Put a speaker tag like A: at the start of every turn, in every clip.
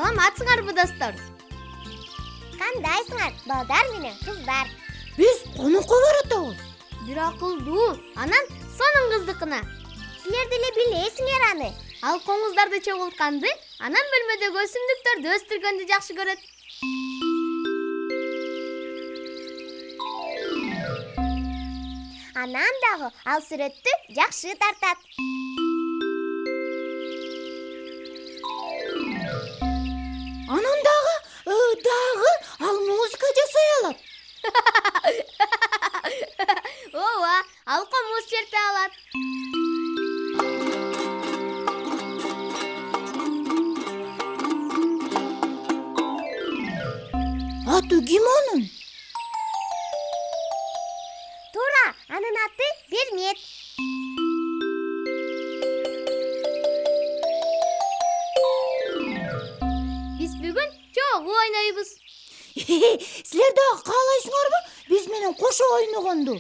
A: Саламатсыңарбы достор?
B: Кандайсыңар, балдар менен кыздар?
C: Биз конокко баратабыз.
A: Бир акылдуу, анан сонун кыздыкына.
B: Силер деле билесиңер аны.
A: Ал коңуздарды чогултканды, анан бөлмөдөгү өсүмдүктөрдү өстүргөндү жакшы көрөт.
B: Анан дагы ал сүрөттү жакшы тартат.
C: Анан дагы ал музыка жасай алат.
A: Ооба, ал комуз черте алат.
C: Аты ким анын?
B: Туура, анын аты Керемет.
A: Биз бүгүн чогуу ойнойбуз.
C: Силер дагы каалайсыңарбы биз менен кошо ойногонду?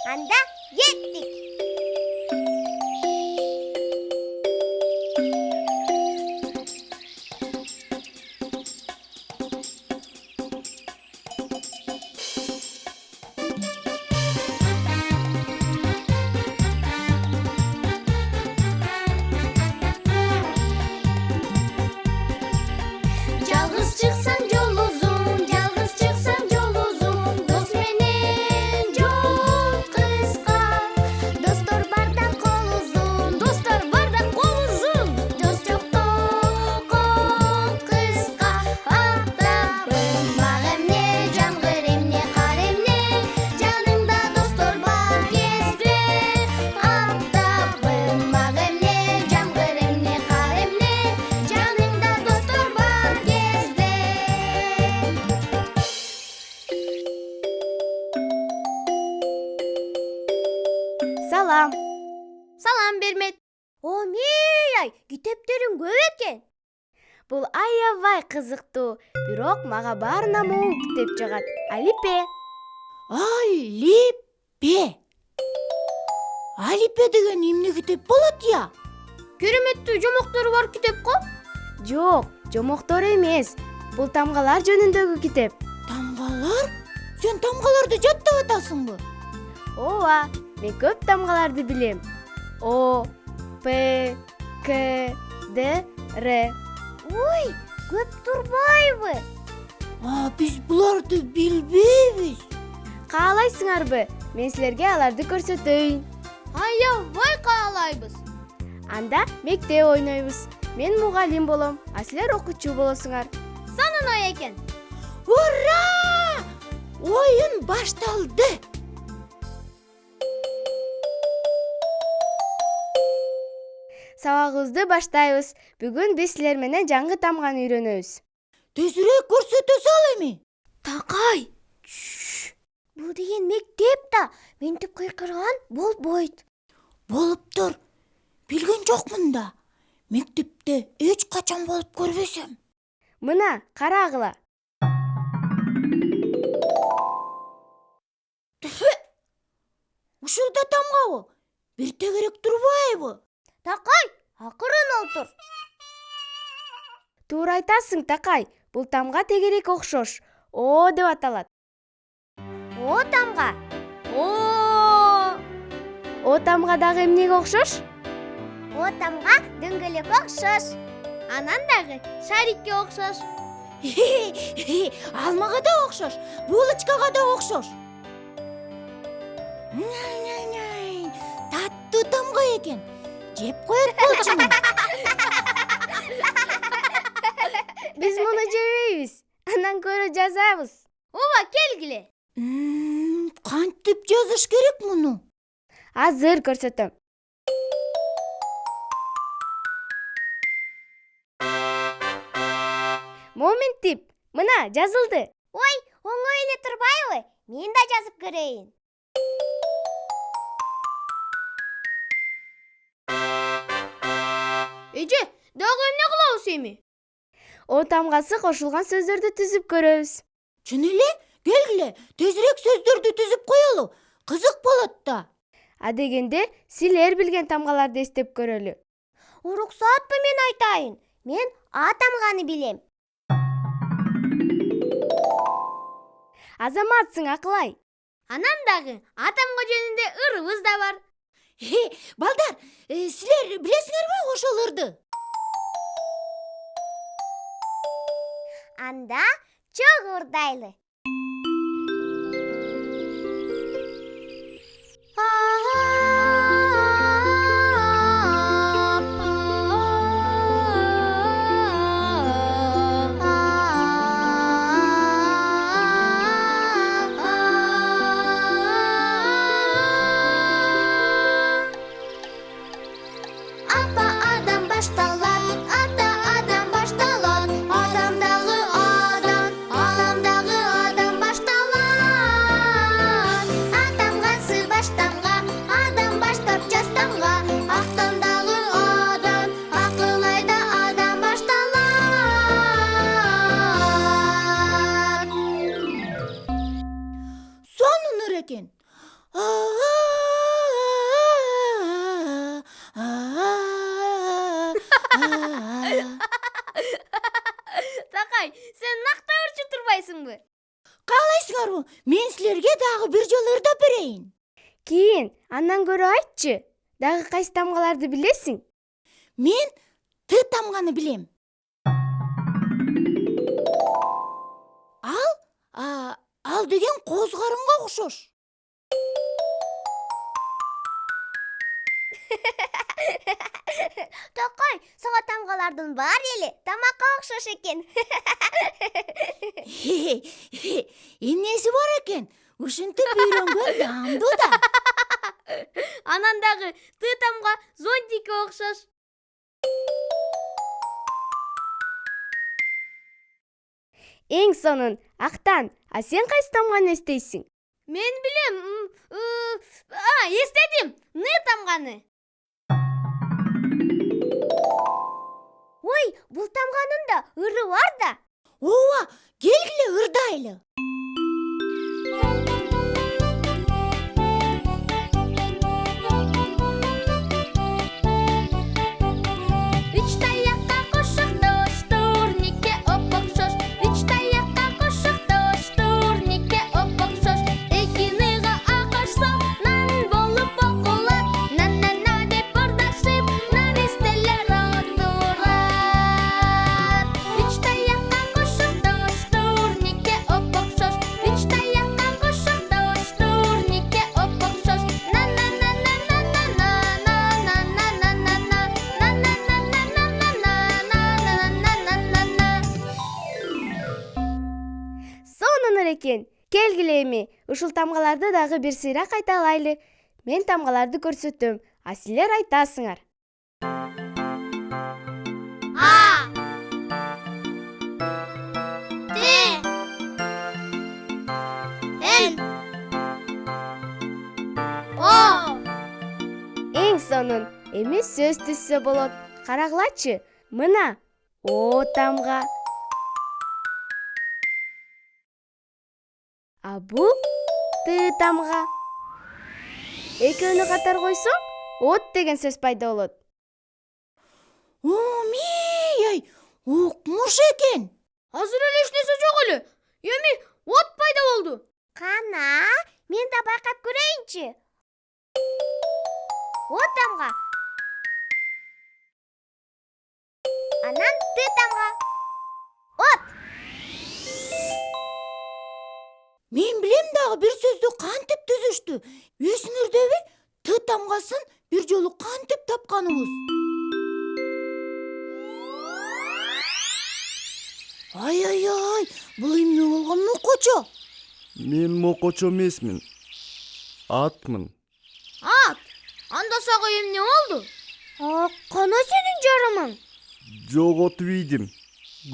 B: Анда кеттик.
A: Жалгыз чыксаң жол узун, жалгыз чыксаң жол узун, дос менен жол кыска.
B: Достор барда кол узун,
A: Достор барда кол узун,
B: дос жокто кол кыска.
A: Атабым
B: Мага эмне, жамгыр эмне, кар эмне, жаныңда достор бар кезде. Атабым мага эмне, жамгыр эмне, кар эмне, жаныңда достор бар кезде.
A: Салам. Салам, Бермет.
B: Омей, китептериң көп экен.
A: Бул аябай кызыктуу, бирок мага баарына могул китеп жагат. Алипе.
C: Алипе. Алипе деген эмне китеп болот я?
A: Кереметтүү жомоктору бар китеп го? Жок, жомоктор эмес. Бул тамгалар жөнүндөгү китеп.
C: Тамгалар? Сен тамгаларды жаттап атасыңбы?
A: Ооба, мен көп тамгаларды билем. О, П, К, Д, Р.
B: Ой, көп турбайбы?
C: Биз буларды билбейбиз.
A: Каалайсыңарбы? Мен силерге аларды көрсөтөйүн. Аябай каалайбыз. Анда мектеп ойнойбуз. Мен мугалим болом, а силер окуучу болосуңар. Сонун ой экен.
C: Ура! Оюн башталды.
A: Сабагыбызды баштайбыз. Бүгүн биз силер менен жаңы тамганы үйрөнөбүз.
C: Тезирээк көрсөтө сал эми.
A: Такай.
B: Бул деген мектеп да, ментип кыйкырган болбойт.
C: Болуптур. Билген жокмун да. Мектепте эч качан болуп көрбөсөм.
A: Мына, карагыла.
C: Ушурда тамгабы? Бир тегерек турбайбы?
B: Такай, акырын олтур.
A: Туура айтасың, Такай. Бул тамга тегерек окшош. О деп аталат.
B: О тамга.
A: О тамга дагы эмнеге окшош?
B: О тамга дөңгөлөккө окшош.
A: Анан дагы шарикке окшош.
C: Алмага да окшош, булочкага да окшош. Таттуу тамга экен. Жеп коет болчумун.
A: Биз муну жебейбиз. Андан көрө жазабыз. Ооба, келгиле.
C: Кантип жазыш керек муну?
A: Азыр көрсөтөм. Моментип, мына жазылды.
B: Ой, оңой эле турбайбы? Мен да жазып көрөйүн.
A: Эже, дагы эмне кылабыз эми? О тамгасы кошулган сөздөрдү түзүп көрөбүз.
C: Чын эле? Келгиле, тезирээк сөздөрдү түзүп коелу. Кызык болот да.
A: Адегенде силер билген тамгаларды эстеп көрөлү.
B: Уруксатпы мен айтайын. Мен А тамганы билем.
A: Азаматсың, Акылай.
D: Анан дагы А тамга жөнүндө ырыбыз да бар.
C: Балдар, силер билесиңерби ошол ырды?
B: Анда чоң ырдайлы.
C: Екен.
D: Такай, сен накта ырчып турбайсыңбы?
C: Каалайсыңарбы? Мен силерге дагы бир жолу ырдап берейин.
A: Кийин андан көрө айтчы. Дагы кайсы тамгаларды билесиң?
C: Мен Т тамганы билем. Ал деген козгарынга окшош.
B: Такай, сага тамгалардын бар эли тамакка окшош экен.
C: Эмнеси бар экен? Ушинтип үйрөнгөн даамдуу да.
D: Анан дагы Т тамга зонтикке окшош.
A: Эң сонун Актан, а сен кайсы тамганы эстейсиң?
D: Мен билем. Эстедим. Н тамганы.
B: Ой, бул тамганын да ыры бар да.
C: Ооба, келгиле ырдайлы.
A: Экен. Келгиле эми, ушул тамгаларды дагы бир сыйра кайталайлы. Мен тамгаларды көрсөтөм, а силер айтасыңар.
B: А, Т, Н, О.
A: Эң сонун эми сөз түзсө болот. Карагылачы, мына О тамга. А бул Т тамга. Экөөнү катар койсоң, от деген сөз пайда болот.
C: Ай, укмуш экен.
D: Азыр эле эч нерсе жок эле. Эми от пайда болду.
B: Кана, мен да байкап көрөйүнчү. О тамга. Анан Т тамга. От.
C: Мен билем дагы бир сөздү кантип түзүштү. Эсиңердеби? Т тамгасын бир жолу кантип тапканыбыз. Ай, бул эмне болгон мукочо?
E: Мен мокочо эмесмин. Атмын.
D: Ат. Анда сага эмне болду?
B: Кана сенин жарымың.
E: Жоготуп ийдим.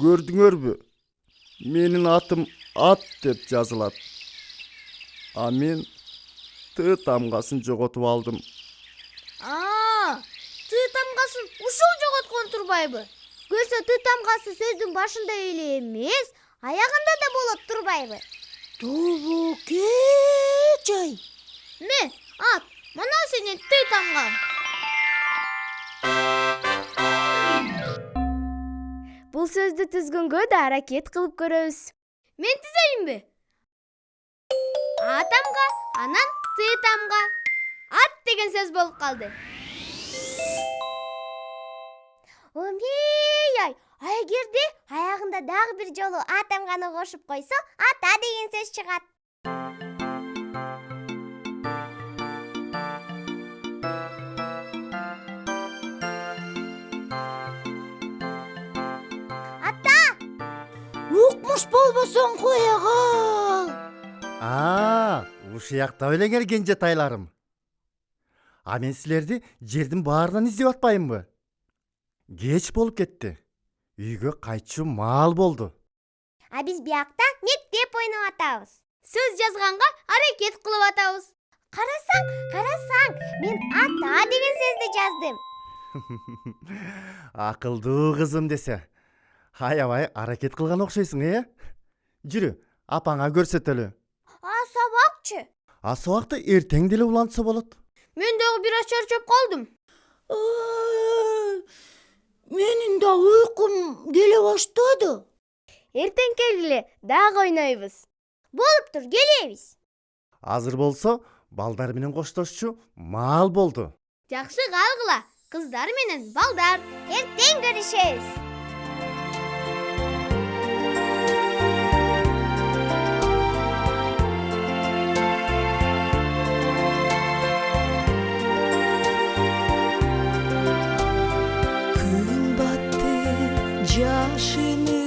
E: Көрдүңөрбү? Менин атым Ат деп жазылат. А мен Т тамгасын жоготуп алдым.
D: Т тамгасын ушул жоготкон турбайбы?
B: Көрсө Т тамгасы сөздүн башында эле эмес, аягында да болот турбайбы?
C: Тобокей.
D: Ме, Ат, мына сенин Т тамгаң.
A: бул сөздү түзгөнгө да аракет кылып көрөбүз.
D: Мен түзөйүнбү? А тамга, анан Т тамга. Ат деген сөз болуп калды.
B: Ой, а эгерде аягында дагы бир жолу а тамганы кошуп койсо, ата деген сөз чыгат.
C: Укмуш болбосоң кое кал.
E: Ушуякта эле келген жатайларым. А мен силерди жердин баарынан издеп атпайынбы? Кеч болуп кетти. Үйгө кайтчу маал болду.
B: А биз биякта мектеп ойноп атабыз.
D: Сөз жазганга аракет кылып атабыз.
B: Карасаң, мен ата деген сөздү жаздым.
E: Акылдуу кызым десе. Аябай аракет кылган окшойсуң, Жүрү, апаңа көрсөтөлү.
B: А сабакчы?
E: А сабакты эртең деле улантса болот.
D: Мен дагы бир аз чарчап калдым.
C: Менин да уйкум келе баштады.
A: Эртең келгиле, дагы ойнойбуз.
B: Болуптур, келебиз.
E: Азыр болсо, балдар менен коштошчу маал болду.
D: Жакшы калгыла, кыздар менен балдар.
B: Эртең көрүшөбүз.
C: Күн батты, жашыны